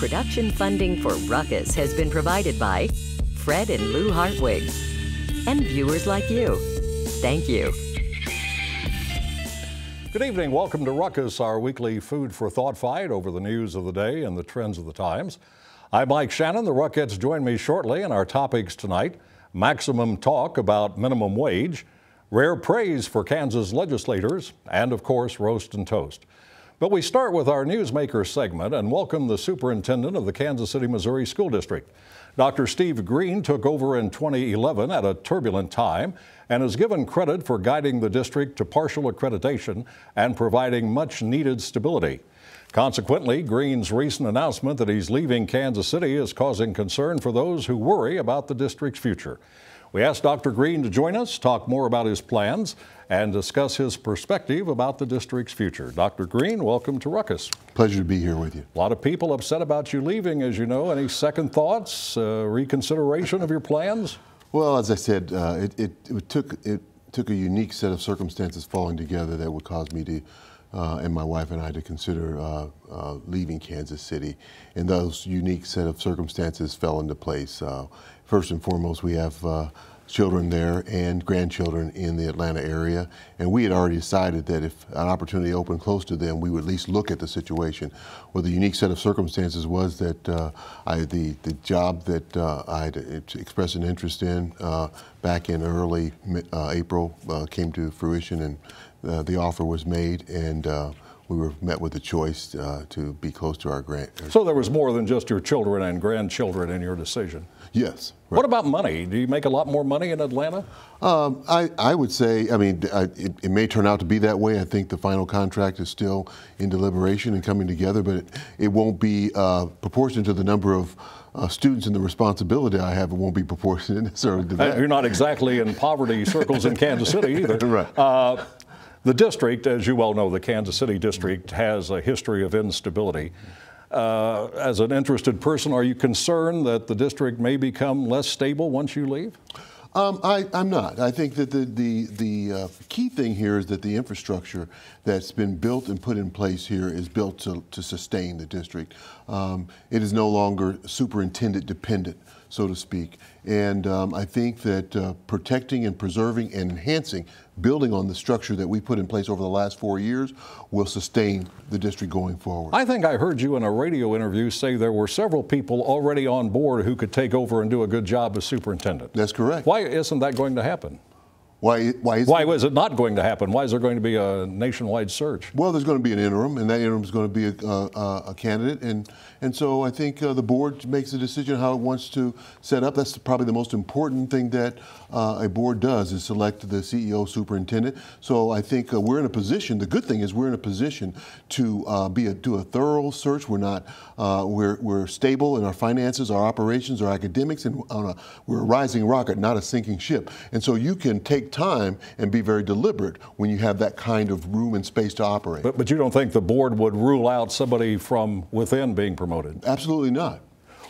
Production funding for Ruckus has been provided by Fred and Lou Hartwig and viewers like you. Thank you. Good evening. Welcome to Ruckus, our weekly food for thought fight over the news of the day and the trends of the times. I'm Mike Shannon. The Ruckettes join me shortly, and our topics tonight: maximum talk about minimum wage, rare praise for Kansas legislators, and of course, roast and toast. But we start with our Newsmaker segment and welcome the superintendent of the Kansas City, Missouri School District. Dr. Steve Green took over in 2011 at a turbulent time and is given credit for guiding the district to partial accreditation and providing much needed stability. Consequently, Green's recent announcement that he's leaving Kansas City is causing concern for those who worry about the district's future. We asked Dr. Green to join us, talk more about his plans, and discuss his perspective about the district's future. Dr. Green, welcome to Ruckus. Pleasure to be here with you. A lot of people upset about you leaving, as you know. Any second thoughts, reconsideration of your plans? Well, as I said, it took a unique set of circumstances falling together that would cause me to, and my wife and I, to consider leaving Kansas City. And those unique set of circumstances fell into place. First and foremost, we have children there and grandchildren in the Atlanta area, and we had already decided that if an opportunity opened close to them, we would at least look at the situation. Well, the unique set of circumstances was that the job that I had expressed an interest in back in early April came to fruition, and the offer was made, and we were met with the choice to be close to our So there was more than just your children and grandchildren in your decision? Yes. Right. What about money? Do you make a lot more money in Atlanta? I would say, I mean, it may turn out to be that way. I think the final contract is still in deliberation and coming together, but it won't be proportionate to the number of students and the responsibility I have. It won't be proportionate necessarily to that. You're not exactly in poverty circles in Kansas City either. Right. The district, as you well know, the Kansas City district has a history of instability. As an interested person, are you concerned that the district may become less stable once you leave? I'm not. I think that the key thing here is that the infrastructure that's been built and put in place here is built to sustain the district. It is no longer superintendent dependent, so to speak. And I think that protecting and preserving and enhancing, building on the structure that we put in place over the last 4 years will sustain the district going forward. I think I heard you in a radio interview say there were several people already on board who could take over and do a good job as superintendent. That's correct. Why isn't that going to happen? Why is it not going to happen? Why is there going to be a nationwide search? Well, there's going to be an interim, and that interim is going to be a candidate, and so I think the board makes a decision how it wants to set up. That's probably the most important thing that a board does, is select the CEO superintendent. So I think we're in a position. The good thing is we're in a position to do a thorough search. We're stable in our finances, our operations, our academics, and we're a rising rocket, not a sinking ship. And so you can take time and be very deliberate when you have that kind of room and space to operate. But you don't think the board would rule out somebody from within being promoted? Absolutely not.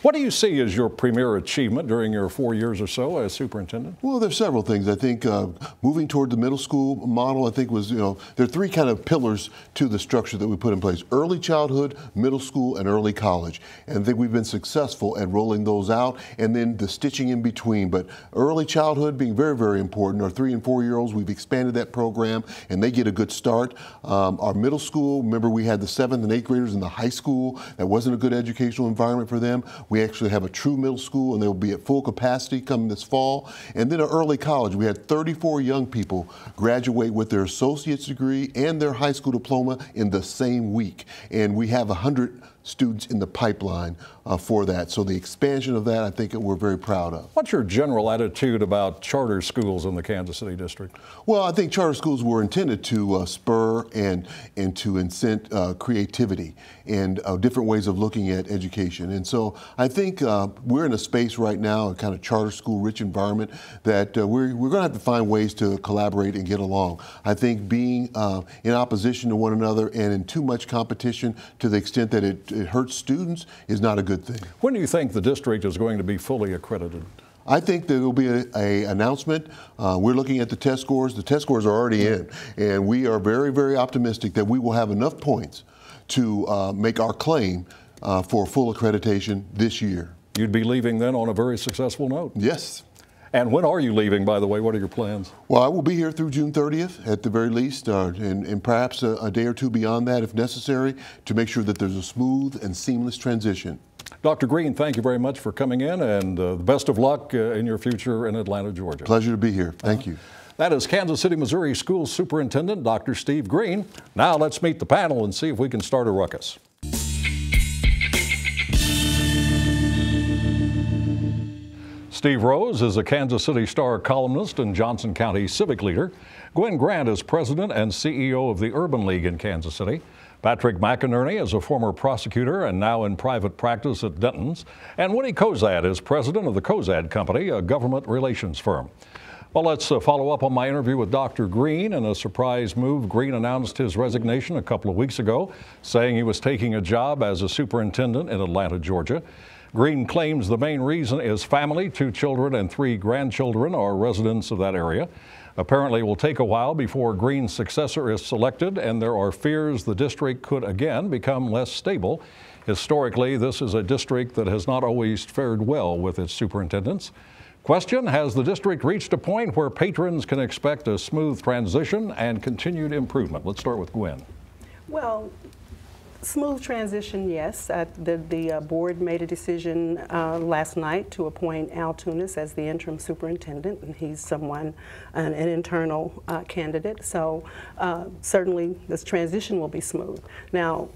What do you see as your premier achievement during your 4 years or so as superintendent? Well, there's several things. I think moving toward the middle school model, I think was, there are three kind of pillars to the structure that we put in place: early childhood, middle school, and early college. And I think we've been successful at rolling those out, and then the stitching in between. But early childhood being very, very important. Our 3- and 4-year-olds, we've expanded that program, and they get a good start. Our middle school, remember we had the 7th and 8th graders in the high school. That wasn't a good educational environment for them. We actually have a true middle school, and they'll be at full capacity coming this fall. And then an early college. We had 34 young people graduate with their associate's degree and their high school diploma in the same week. And we have 100 students in the pipeline for that. So the expansion of that, I think we're very proud of. What's your general attitude about charter schools in the Kansas City district? Well, I think charter schools were intended to spur and to incent creativity and different ways of looking at education. And so I think we're in a space right now, a kind of charter school rich environment, that we're going to have to find ways to collaborate and get along. I think being in opposition to one another and in too much competition to the extent that it hurts students is not a good thing. When do you think the district is going to be fully accredited? I think there will be an announcement. We're looking at the test scores. The test scores are already in, and we are very, very optimistic that we will have enough points to make our claim for full accreditation this year. You'd be leaving then on a very successful note. Yes. And when are you leaving, by the way? What are your plans? Well, I will be here through June 30th at the very least, and perhaps a day or two beyond that if necessary, to make sure that there's a smooth and seamless transition. Dr. Green, thank you very much for coming in, and the best of luck in your future in Atlanta, Georgia. Pleasure to be here. Thank you. That is Kansas City, Missouri School Superintendent Dr. Steve Green. Now let's meet the panel and see if we can start a ruckus. Steve Rose is a Kansas City Star columnist and Johnson County civic leader. Gwen Grant is president and CEO of the Urban League in Kansas City. Patrick McInerney is a former prosecutor and now in private practice at Denton's. And Winnie Kozad is president of the Kozad Company, a government relations firm. Well, let's follow up on my interview with Dr. Green. In a surprise move, Green announced his resignation a couple of weeks ago, saying he was taking a job as a superintendent in Atlanta, Georgia. Green claims the main reason is family. 2 children and 3 grandchildren are residents of that area. Apparently, it will take a while before Green's successor is selected, and there are fears the district could again become less stable. Historically, this is a district that has not always fared well with its superintendents. Question, has the district reached a point where patrons can expect a smooth transition and continued improvement? Let's start with Gwen. Well, smooth transition, yes. The board made a decision last night to appoint Al Tunis as the interim superintendent, and he's an internal candidate. So certainly this transition will be smooth. Now,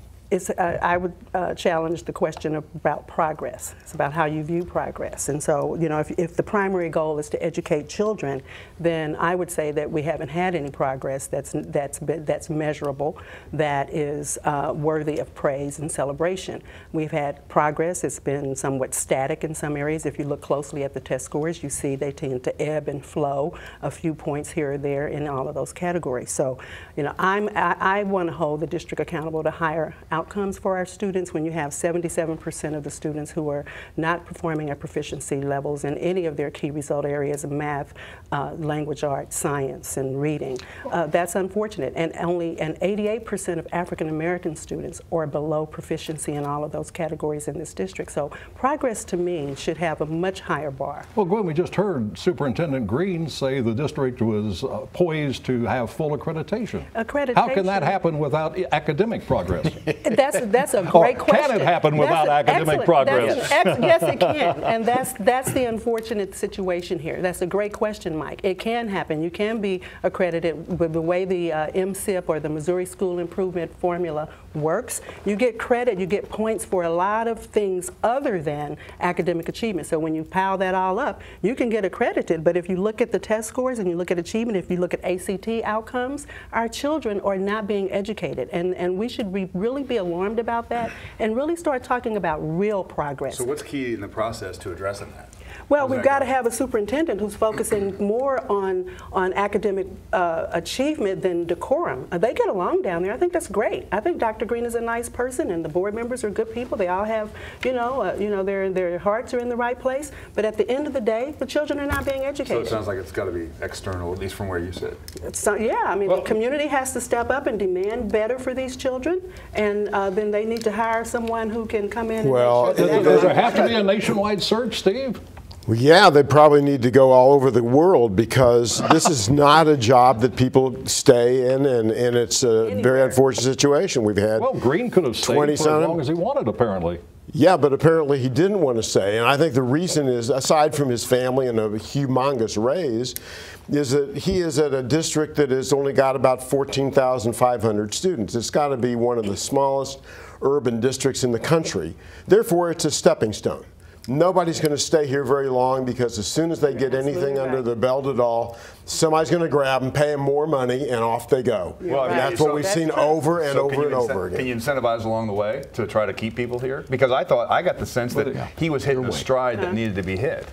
I would challenge the question about progress. It's about how you view progress. And so, you know, if the primary goal is to educate children, then I would say that we haven't had any progress that's measurable, that is worthy of praise and celebration. We've had progress. It's been somewhat static in some areas. If you look closely at the test scores, you see they tend to ebb and flow a few points here or there in all of those categories. So, you know, I want to hold the district accountable to higher outcomes for our students. When you have 77% of the students who are not performing at proficiency levels in any of their key result areas of math, language arts, science, and reading, that's unfortunate. And 88% of African American students are below proficiency in all of those categories in this district. So progress to me should have a much higher bar. Well, Gwen, we just heard Superintendent Green say the district was poised to have full accreditation. How can that happen without academic progress? That's a great question. Can it happen without academic progress? Yes, it can. And that's the unfortunate situation here. That's a great question, Mike. It can happen. You can be accredited with the way the MSIP or the Missouri School Improvement Formula works. You get credit, you get points for a lot of things other than academic achievement. So when you pile that all up, you can get accredited. But if you look at the test scores and you look at achievement, if you look at ACT outcomes, our children are not being educated. And we should really be alarmed about that and really start talking about real progress. So what's key in the process to addressing that? Well, we've got to have a superintendent who's focusing more on academic achievement than decorum. They get along down there. I think that's great. I think Dr. Green is a nice person, and the board members are good people. They all have, their hearts are in the right place. But at the end of the day, the children are not being educated. So it sounds like it's got to be external, at least from where you sit. Yeah, I mean, the community has to step up and demand better for these children, and then they need to hire someone who can come in. Well, does there have to be a nationwide search, Steve? Well, yeah, they probably need to go all over the world, because this is not a job that people stay in, and it's a very unfortunate situation. We've had Green could have stayed for as long as he wanted, apparently. Yeah, but apparently he didn't want to stay, and I think the reason is, aside from his family and a humongous raise, is that he is at a district that has only got about 14,500 students. It's got to be one of the smallest urban districts in the country. Therefore, it's a stepping stone. Nobody's going to stay here very long, because as soon as they get anything under their belt at all, somebody's going to grab them, pay them more money, and off they go. Well, and that's what we've seen over and over and over again. Can you incentivize along the way to try to keep people here? Because I got the sense that he was hitting a stride that needed to be hit.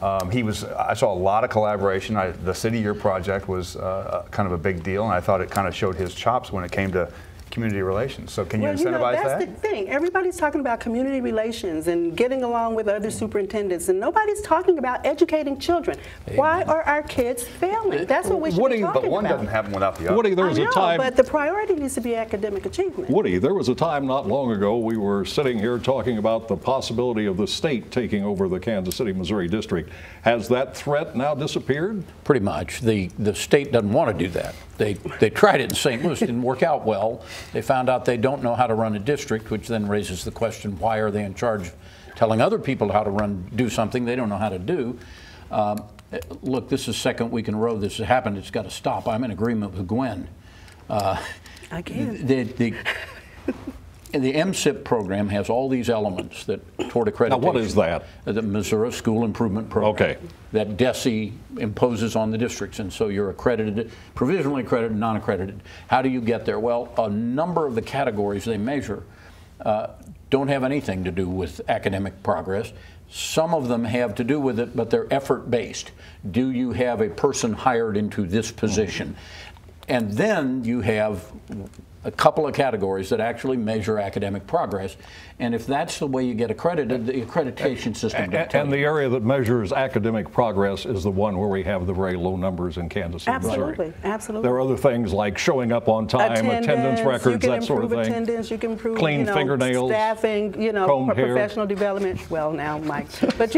I saw a lot of collaboration. The City Year project was kind of a big deal, and I thought it kind of showed his chops when it came to community relations. So can you well, incentivize that's that? the thing. Everybody's talking about community relations and getting along with other superintendents, and nobody's talking about educating children. Amen. Why are our kids failing? That's what we should be talking about. But one doesn't happen without the other. Woody, there was a time. But the priority needs to be academic achievement. Woody, there was a time not long ago we were sitting here talking about the possibility of the state taking over the Kansas City, Missouri district. Has that threat now disappeared? Pretty much. The state doesn't want to do that. They tried it in St. Louis, didn't work out well. They found out they don't know how to run a district, which then raises the question, why are they in charge of telling other people how to do something they don't know how to do? Look, this is second week in a row this has happened. It's got to stop. I'm in agreement with Gwen. Again. The MSIP program has all these elements that toward accreditation. Now, what is that? The Missouri School Improvement Program. Okay. That DESE imposes on the districts, and so you're accredited, provisionally accredited, non-accredited. How do you get there? Well, a number of the categories they measure don't have anything to do with academic progress. Some of them have to do with it, but they're effort-based. Do you have a person hired into this position? And then you have a couple of categories that actually measure academic progress. And if that's the way you get accredited, the accreditation system doesn't tell you. And the area that measures academic progress is the one where we have the very low numbers in Kansas City, Absolutely, Missouri. absolutely. There are other things like showing up on time, attendance records, that sort of thing. Attendance, you can improve clean fingernails, staffing, professional development. Well, now, Mike, but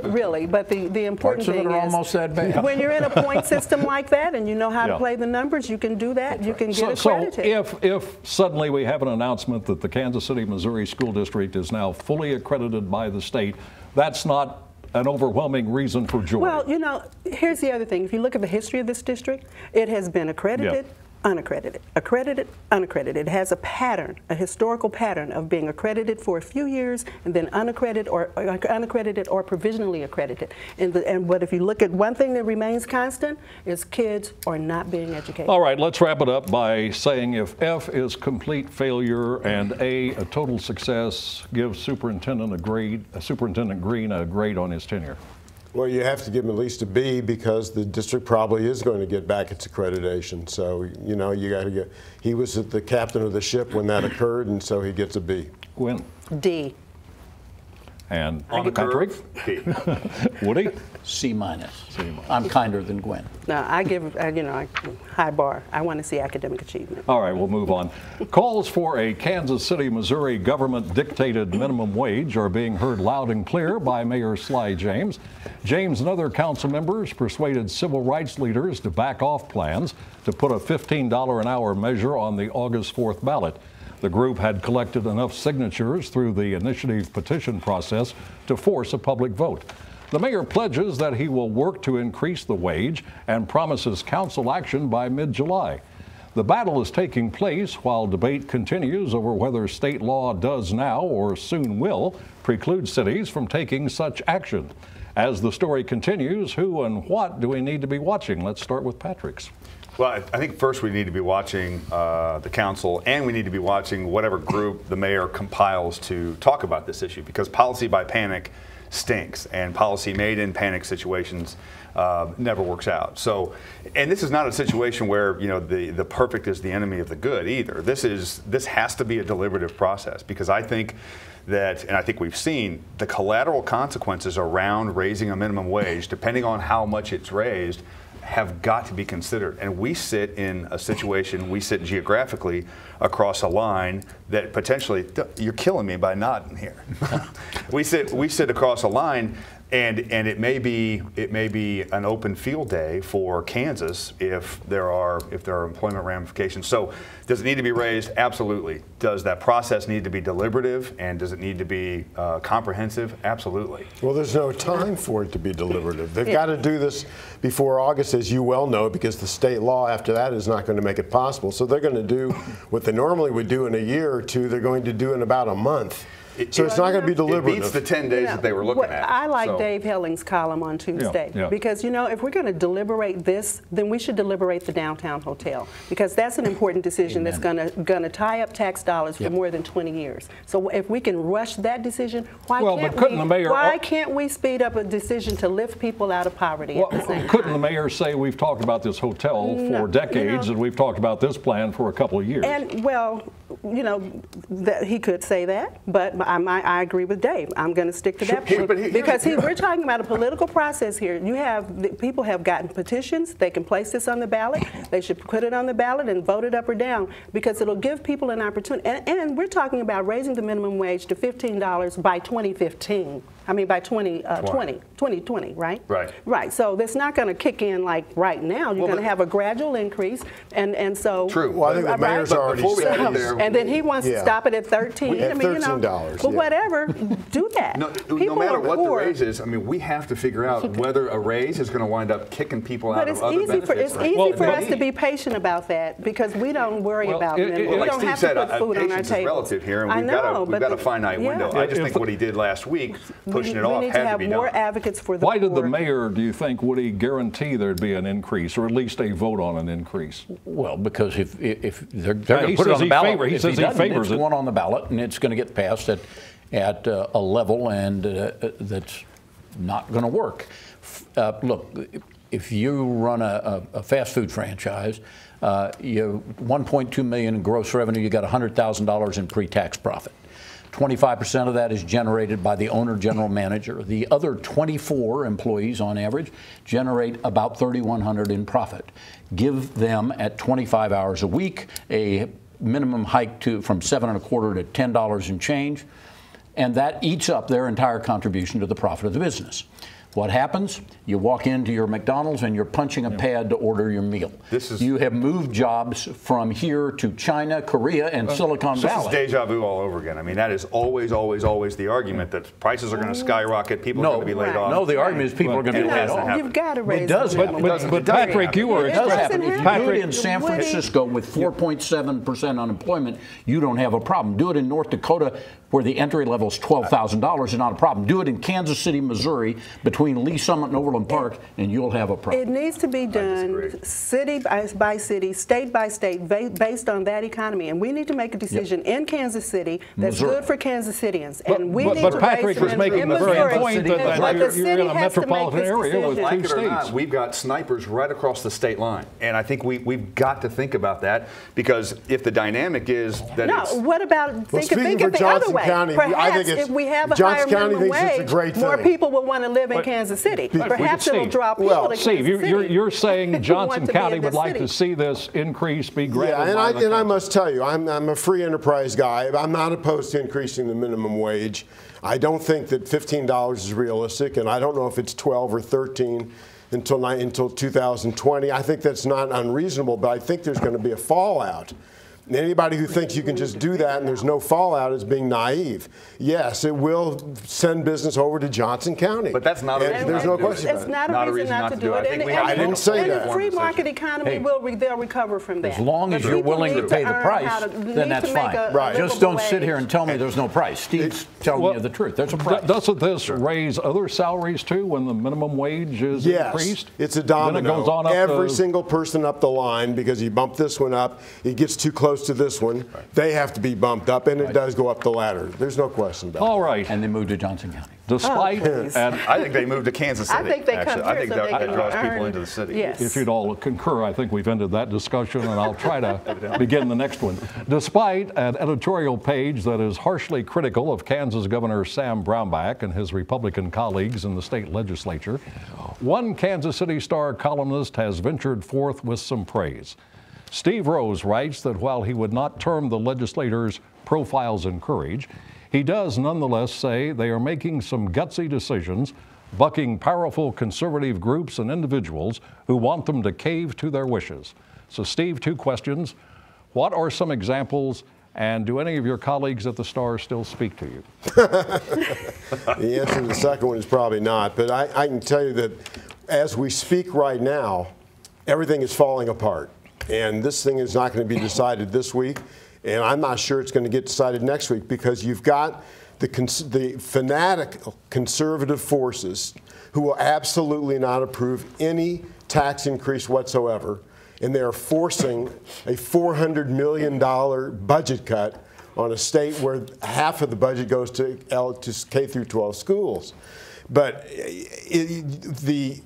really. But the important Parts of thing it are is almost that bad. when you're in a point system like that and you know how to play the numbers, you can do that. You can get accredited. So if suddenly we have an announcement that the Kansas City, Missouri School District is now fully accredited by the state, that's not an overwhelming reason for joy. Well, here's the other thing. If you look at the history of this district, it has been accredited, unaccredited, accredited, unaccredited. It has a pattern, a historical pattern of being accredited for a few years and then unaccredited or provisionally accredited. But if you look at one thing that remains constant, is kids are not being educated. All right, let's wrap it up by saying if F is complete failure and A, a total success, give Superintendent Green a grade on his tenure. Well, you have to give him at least a B because the district probably is going to get back its accreditation. So, you got to get, he was the captain of the ship when that occurred, and so he gets a B. Gwen? D. And On the Patrick? D. Woody? C minus. I'm kinder than Gwen. No, I give, high bar. I want to see academic achievement. All right, we'll move on. Calls for a Kansas City, Missouri government-dictated minimum wage are being heard loud and clear by Mayor Sly James. James and other council members persuaded civil rights leaders to back off plans to put a $15 an hour measure on the August 4th ballot. The group had collected enough signatures through the initiative petition process to force a public vote. The mayor pledges that he will work to increase the wage and promises council action by mid-July. The battle is taking place while debate continues over whether state law does now or soon will preclude cities from taking such action. As the story continues, who and what do we need to be watching? Let's start with Patrick's. Well, I think first we need to be watching the council, and we need to be watching whatever group the mayor compiles to talk about this issue, because policy by panic stinks, and policy made in panic situations never works out. So, and this is not a situation where the perfect is the enemy of the good either. This has to be a deliberative process, because I think that, and I think we've seen, the collateral consequences around raising a minimum wage, depending on how much it's raised, have got to be considered. And we sit in a situation, we sit geographically across a line that potentially, you're killing me by nodding here. we sit across a line, and it may be an open field day for Kansas if there are employment ramifications. So does it need to be raised? Absolutely. Does that process need to be deliberative, and does it need to be comprehensive? Absolutely. Well, there's no time for it to be deliberative. They've got to do this before August, as you well know, because the state law after that is not going to make it possible. So they're going to do what they normally would do in a year or two, they're going to do in about a month. So it's not going to be deliberative. It beats the 10 days that they were looking at. I like So- Dave Helling's column on Tuesday yeah. because, you know, if we're going to deliberate this, then we should deliberate the downtown hotel because that's an important decision that's going to tie up tax dollars for more than 20 years. So if we can rush that decision, why can't we speed up a decision to lift people out of poverty at the same Couldn't time? the mayor say we've talked about this hotel for decades and we've talked about this plan for a couple of years? And well, you know, he could say that, but I agree with Dave. I'm going to stick to that because we're talking about a political process here. People have gotten petitions. They can place this on the ballot. They should put it on the ballot and vote it up or down because it'll give people an opportunity. And we're talking about raising the minimum wage to $15 by 2015. I mean, by 2020, right? Right. Right. So that's not going to kick in like right now. You're going to have a gradual increase, and so. True. Well, I think the mayor's already said there. And then he wants to stop it at 13. At I mean, $13, but whatever, do that. No matter what the raise is, I mean, we have to figure out whether a raise is going to wind up kicking people out of other benefits. It's easy for us to be patient about that because we don't worry about them. We like don't Steve have said, to put food on our patience is table. relative here, and we've got a finite window. I just think what he did last week, pushing it off, we need to have more advocates for the Why did the poor. mayor, do you think, would he guarantee there'd be an increase or at least a vote on an increase? Well, because if they're going to put it on the he ballot, he if says he doesn't, favors it's it. going on the ballot and it's going to get passed at a level and that's not going to work. Look, if you run a fast food franchise, you have $1.2 million in gross revenue, you got $100,000 in pre-tax profit. 25% of that is generated by the owner general manager. The other 24 employees on average generate about $3,100 in profit. Give them at 25 hours a week a minimum hike from $7.25 to $10 and change, and that eats up their entire contribution to the profit of the business. What happens? You walk into your McDonald's and you're punching a pad to order your meal. You have moved jobs from here to China, Korea, and Silicon Valley. This is deja vu all over again. I mean, that is always, always, always the argument that prices are going to skyrocket, people are going to be laid off. No, the argument is people are going to be laid off. You've got to raise It does the happen. minimum But Patrick, you were It does happen. doesn't If you happen. do it in San Francisco with 4.7% unemployment, you don't have a problem. Do it in North Dakota where the entry level is $12,000 is not a problem. Do it in Kansas City, Missouri between Lee Summit and Overland Park and you'll have a problem. It needs to be done city by city, state by state, based on that economy. And we need to make a decision in Kansas City that's good for Kansas Cityans. And we need to Patrick was making the very point that you're in a metropolitan area with like two it or not, states. we've got snipers right across the state line. And I think we've got to think about that because if the dynamic is that it's... what about, think of it the other Johnson way. County, Perhaps I think if we have a Johnson higher County minimum thinks it's a wage, great more thing. people will want to live in Kansas City. Perhaps it'll draw people to Kansas Steve, City. you're saying who Johnson want to be County in would this like city. to see this increase be granted. Yeah, and I must tell you, I'm a free enterprise guy. I'm not opposed to increasing the minimum wage. I don't think that $15 is realistic, and I don't know if it's 12 or 13 until 2020. I think that's not unreasonable, but I think there's going to be a fallout. And anybody who thinks you can just do that and there's no fallout is being naive. Yes, it will send business over to Johnson County. But that's not a reason. There's no question It's about it. not a reason not to do it. I didn't say that. And the free market economy they'll recover from that. As long as But you're people willing to need pay the earn price, how to- then need that's to make fine. a Just livable don't sit here wage. and tell me there's no price. Steve's telling you the truth. There's a price. Doesn't this raise other salaries too when the minimum wage is increased? It's a domino. Then it goes on up Every single person up the line, because you bump this one up, it gets too close to this one. They have to be bumped up, and it does go up the ladder. There's no question about it. All right. And they moved to Johnson County. Despite, and I think they moved to Kansas City. I think they come I here think so they that can draws people earn- into the city. Yes. if you'd all concur, I think we've ended that discussion, and I'll try to begin the next one. Despite an editorial page that is harshly critical of Kansas Governor Sam Brownback and his Republican colleagues in the state legislature, one Kansas City Star columnist has ventured forth with some praise. Steve Rose writes that while he would not term the legislators' profiles in courage, he does nonetheless say they are making some gutsy decisions, bucking powerful conservative groups and individuals who want them to cave to their wishes. So Steve, two questions. What are some examples, and do any of your colleagues at the Star still speak to you? The answer to the second one is probably not, but I can tell you that as we speak right now, everything is falling apart. And this thing is not going to be decided this week, and I'm not sure it's going to get decided next week because you've got the fanatical conservative forces who will absolutely not approve any tax increase whatsoever, and they are forcing a $400 million budget cut on a state where half of the budget goes to K through 12 schools. But the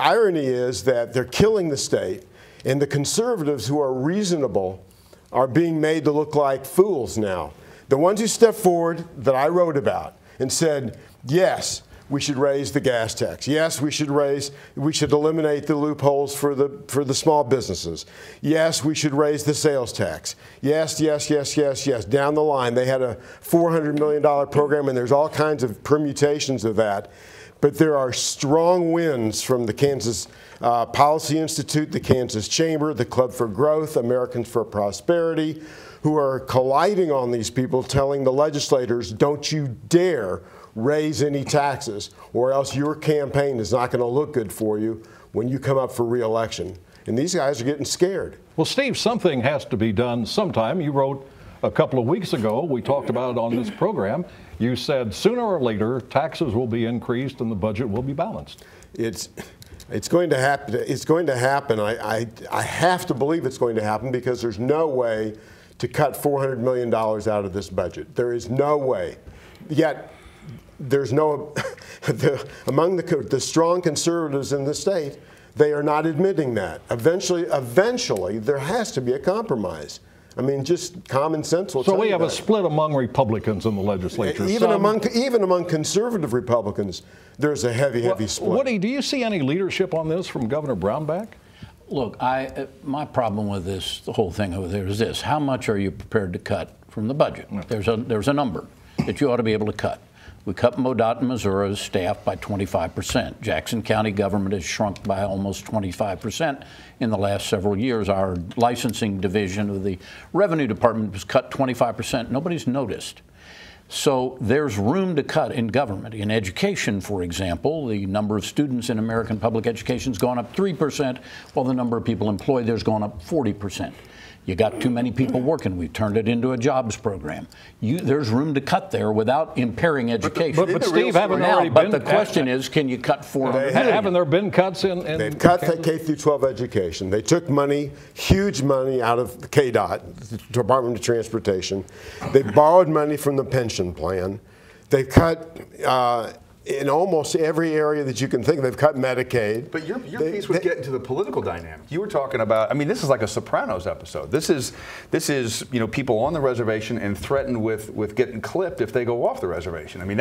irony is that they're killing the state, and the conservatives who are reasonable are being made to look like fools now. The ones who stepped forward that I wrote about and said, yes, we should raise the gas tax. Yes, we should eliminate the loopholes for the small businesses. Yes, we should raise the sales tax. Yes, yes, yes, yes, yes. Down the line, they had a $400 million program, and there's all kinds of permutations of that. But there are strong winds from the Kansas Policy Institute, the Kansas Chamber, the Club for Growth, Americans for Prosperity, who are colliding on these people, telling the legislators, don't you dare raise any taxes, or else your campaign is not going to look good for you when you come up for re-election. And these guys are getting scared. Well, Steve, something has to be done sometime. You wrote a couple of weeks ago, we talked about it on this program, you said sooner or later taxes will be increased and the budget will be balanced. It's going to happen. It's going to happen. I have to believe it's going to happen, because there's no way to cut $400 million out of this budget. There is no way. Yet, there's no, among the strong conservatives in the state, they are not admitting that. Eventually, there has to be a compromise. I mean, just common sense will tell you that. So we have a split among Republicans in the legislature. Even among conservative Republicans, there's a heavy split. Woody, do you see any leadership on this from Governor Brownback? Look, my problem with the whole thing over there is this: how much are you prepared to cut from the budget? There's a number that you ought to be able to cut. We cut MoDOT and Missouri's staff by 25%. Jackson County government has shrunk by almost 25% in the last several years. Our licensing division of the Revenue Department was cut 25%. Nobody's noticed. So there's room to cut in government. In education, for example, the number of students in American public education has gone up 3%, while the number of people employed there's gone up 40%. You got too many people working. We've turned it into a jobs program. There's room to cut there without impairing education. But Steve, haven't already been? But the question is, can you cut $400 million? Haven't there been cuts in? They've cut K through 12 education. They took money, huge money, out of the KDOT, the Department of Transportation. They borrowed money from the pension plan. They cut in almost every area that you can think of. They've cut Medicaid. But your piece was getting to the political dynamic. You were talking about, I mean, this is like a Sopranos episode. This is people on the reservation and threatened with getting clipped if they go off the reservation. I mean,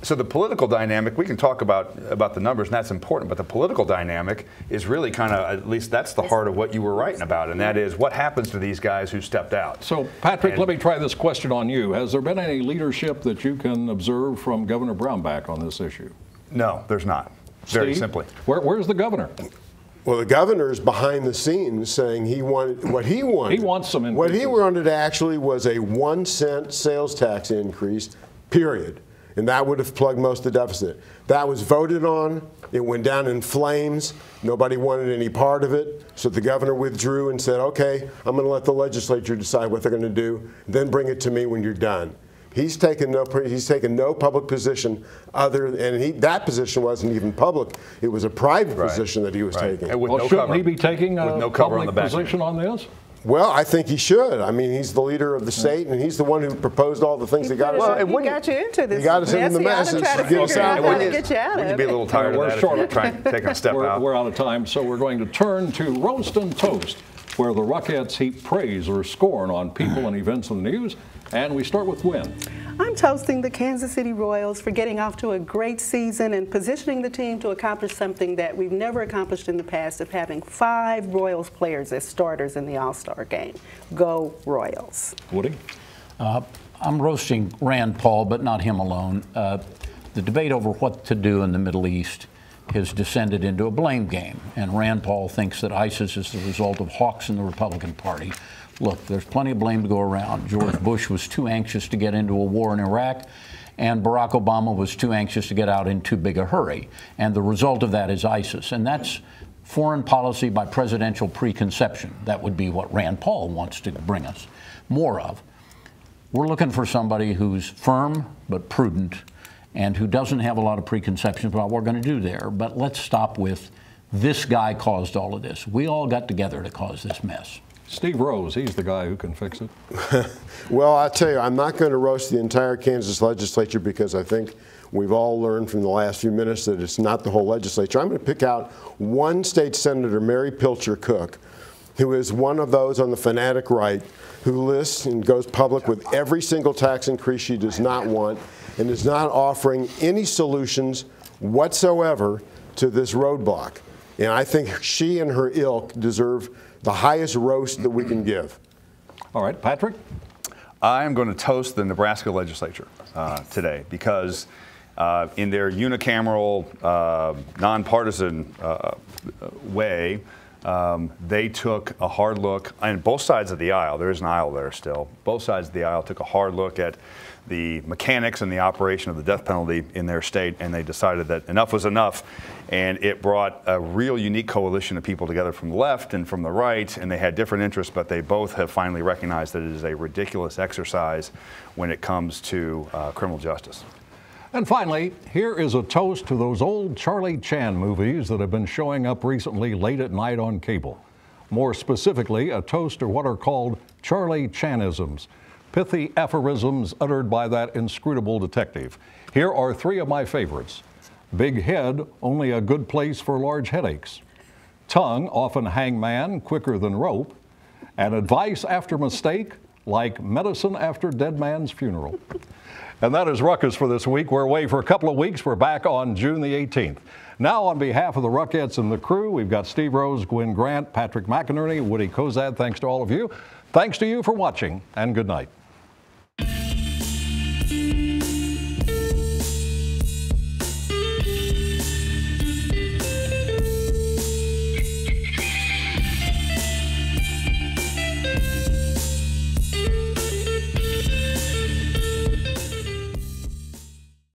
so the political dynamic, we can talk about the numbers, and that's important, but the political dynamic is really kind of, at least that's the heart of what you were writing about, and that is what happens to these guys who stepped out. So, Patrick, let me try this question on you. Has there been any leadership that you can observe from Governor Brownback on this issue? No, there's not. Very simply. Where's the governor? Well, the governor is behind the scenes saying he wanted what he wanted. He wants some increases. What he wanted actually was a 1-cent sales tax increase, period. And that would have plugged most of the deficit. That was voted on. It went down in flames. Nobody wanted any part of it. So the governor withdrew and said, okay, I'm going to let the legislature decide what they're going to do, then bring it to me when you're done. He's taken no public position that position wasn't even public. It was a private position that he was taking. And with well, shouldn't he be taking a public position on this? Well, I think he should. I mean, he's the leader of the state, and he's the one who proposed all the things that got us. Well, he got you into this. He got us into the message. Wouldn't you be a little tired of that if you're trying to take a step out? We're out of time, so we're going to turn to Roast and Toast, where the Rockettes heap praise or scorn on people and events in the news. And we start with Wynn. I'm toasting the Kansas City Royals for getting off to a great season and positioning the team to accomplish something that we've never accomplished in the past, of having 5 Royals players as starters in the All-Star game. Go Royals. Woody? I'm roasting Rand Paul, but not him alone. The debate over what to do in the Middle East has descended into a blame game, and Rand Paul thinks that ISIS is the result of hawks in the Republican Party. Look, there's plenty of blame to go around. George Bush was too anxious to get into a war in Iraq, and Barack Obama was too anxious to get out in too big a hurry. And the result of that is ISIS. And that's foreign policy by presidential preconception. That would be what Rand Paul wants to bring us more of. We're looking for somebody who's firm but prudent and who doesn't have a lot of preconceptions about what we're going to do there. But let's stop with this guy caused all of this. We all got together to cause this mess. Steve Rose, he's the guy who can fix it. Well, I tell you, I'm not going to roast the entire Kansas legislature because I think we've all learned from the last few minutes that it's not the whole legislature. I'm going to pick out one state senator, Mary Pilcher Cook, who is one of those on the fanatic right who lists and goes public with every single tax increase she does not want and is not offering any solutions whatsoever to this roadblock. And I think she and her ilk deserve the highest roast that we can give. All right, Patrick? I'm going to toast the Nebraska legislature today because in their unicameral, nonpartisan way, they took a hard look on both sides of the aisle. There is an aisle there still. Both sides of the aisle took a hard look at the mechanics and the operation of the death penalty in their state, and they decided that enough was enough. And it brought a real unique coalition of people together from the left and from the right, and they had different interests, but they both have finally recognized that it is a ridiculous exercise when it comes to criminal justice. And finally, here is a toast to those old Charlie Chan movies that have been showing up recently late at night on cable. More specifically, a toast to what are called Charlie Chanisms, pithy aphorisms uttered by that inscrutable detective. Here are three of my favorites. Big head, only a good place for large headaches. Tongue, often hangman, quicker than rope. And advice after mistake, like medicine after dead man's funeral. And that is Ruckus for this week. We're away for a couple of weeks. We're back on June the 18th. Now, on behalf of the Ruckettes and the crew, we've got Steve Rose, Gwen Grant, Patrick McInerney, Woody Kozad. Thanks to all of you. Thanks to you for watching, and good night.